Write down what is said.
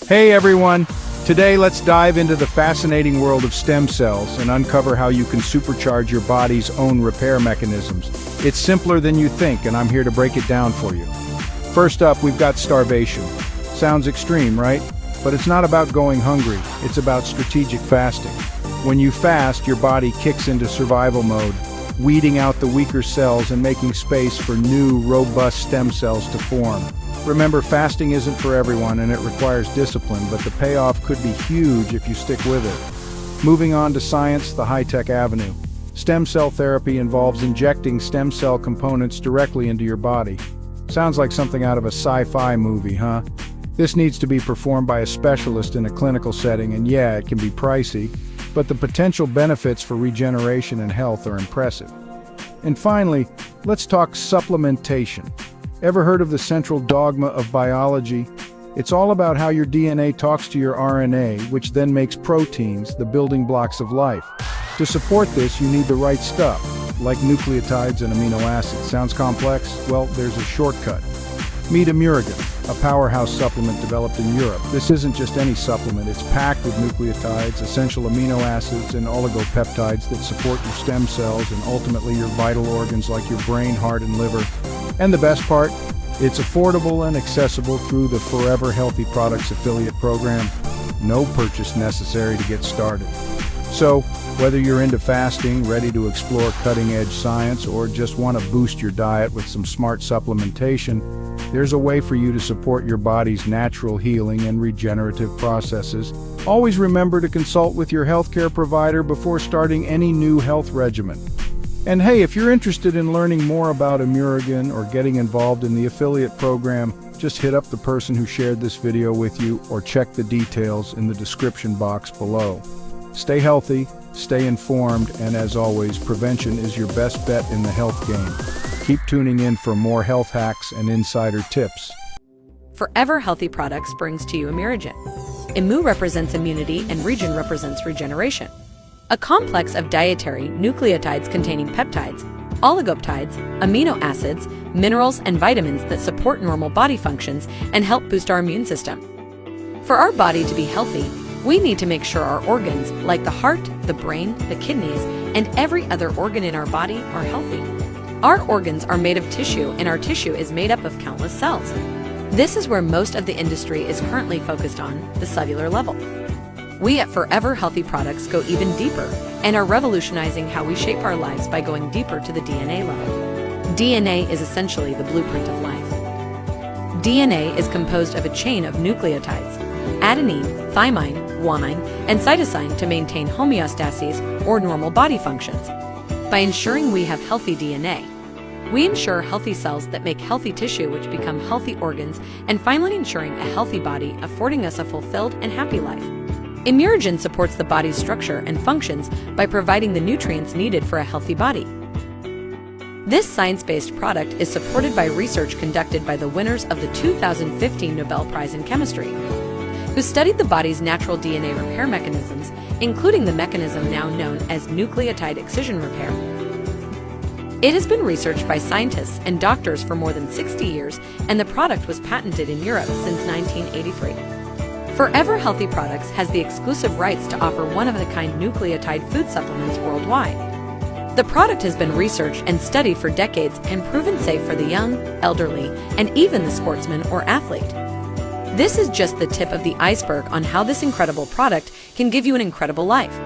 Hey everyone! Today let's dive into the fascinating world of stem cells and uncover how you can supercharge your body's own repair mechanisms. It's simpler than you think, and I'm here to break it down for you. First up, we've got starvation. Sounds extreme, right? But it's not about going hungry, it's about strategic fasting. When you fast, your body kicks into survival mode, weeding out the weaker cells and making space for new, robust stem cells to form. Remember, fasting isn't for everyone and it requires discipline, but the payoff could be huge if you stick with it. Moving on to science, the high-tech avenue. Stem cell therapy involves injecting stem cell components directly into your body. Sounds like something out of a sci-fi movie, huh? This needs to be performed by a specialist in a clinical setting, and yeah, it can be pricey, but the potential benefits for regeneration and health are impressive. And finally, let's talk supplementation. Ever heard of the central dogma of biology? It's all about how your DNA talks to your RNA, which then makes proteins, the building blocks of life. To support this, you need the right stuff, like nucleotides and amino acids. Sounds complex? Well, there's a shortcut. Meet ImuRegen, a powerhouse supplement developed in Europe. This isn't just any supplement, it's packed with nucleotides, essential amino acids, and oligopeptides that support your stem cells and ultimately your vital organs like your brain, heart, and liver. And the best part? It's affordable and accessible through the Forever Healthy Products affiliate program. No purchase necessary to get started. So, whether you're into fasting, ready to explore cutting-edge science, or just want to boost your diet with some smart supplementation, there's a way for you to support your body's natural healing and regenerative processes. Always remember to consult with your healthcare provider before starting any new health regimen. And hey, if you're interested in learning more about ImuRegen or getting involved in the affiliate program, just hit up the person who shared this video with you or check the details in the description box below. Stay healthy, stay informed, and as always, prevention is your best bet in the health game. Keep tuning in for more health hacks and insider tips. Forever Healthy Products brings to you ImuRegen. Imu represents immunity and Regen represents regeneration. A complex of dietary nucleotides containing peptides, oligopeptides, amino acids, minerals, and vitamins that support normal body functions and help boost our immune system. For our body to be healthy, we need to make sure our organs, like the heart, the brain, the kidneys, and every other organ in our body, are healthy. Our organs are made of tissue, and our tissue is made up of countless cells. This is where most of the industry is currently focused on, the cellular level. We at Forever Healthy Products go even deeper and are revolutionizing how we shape our lives by going deeper to the DNA level. DNA is essentially the blueprint of life. DNA is composed of a chain of nucleotides, adenine, thymine, guanine, and cytosine to maintain homeostasis or normal body functions. By ensuring we have healthy DNA, we ensure healthy cells that make healthy tissue which become healthy organs, and finally ensuring a healthy body, affording us a fulfilled and happy life. ImuRegen supports the body's structure and functions by providing the nutrients needed for a healthy body. This science-based product is supported by research conducted by the winners of the 2015 Nobel Prize in Chemistry, who studied the body's natural DNA repair mechanisms, including the mechanism now known as nucleotide excision repair. It has been researched by scientists and doctors for more than 60 years, and the product was patented in Europe since 1983. Forever Healthy Products has the exclusive rights to offer one-of-a-kind nucleotide food supplements worldwide. The product has been researched and studied for decades and proven safe for the young, elderly, and even the sportsman or athlete. This is just the tip of the iceberg on how this incredible product can give you an incredible life.